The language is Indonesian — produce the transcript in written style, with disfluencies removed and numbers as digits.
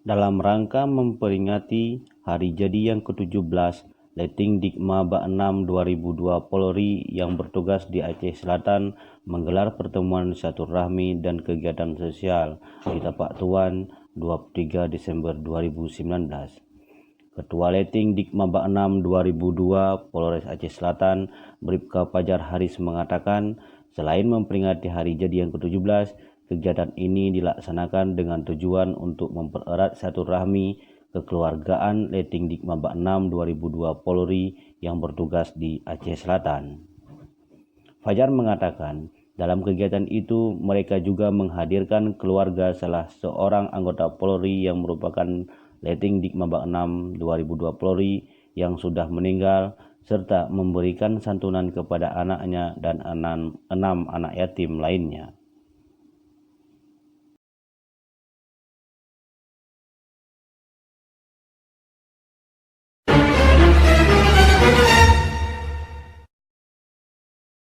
dalam rangka memperingati hari jadi yang ke-17 Leting Dikma Bak 6 2002 Polri yang bertugas di Aceh Selatan menggelar pertemuan silaturahmi dan kegiatan sosial di Tapak Tuan 23 Desember 2019. Ketua Leting Dikma Bak 6 2002 Polres Aceh Selatan Bribka Fajar Haris mengatakan, selain memperingati hari jadi yang ke-17, kegiatan ini dilaksanakan dengan tujuan untuk mempererat silaturahmi kekeluargaan Leting Dikma Bak 6 2002 Polri yang bertugas di Aceh Selatan. Fajar mengatakan, dalam kegiatan itu mereka juga menghadirkan keluarga salah seorang anggota Polri yang merupakan Leting Dikma Bak 6 2002 Polri yang sudah meninggal, serta memberikan santunan kepada anaknya dan 6 anak yatim lainnya.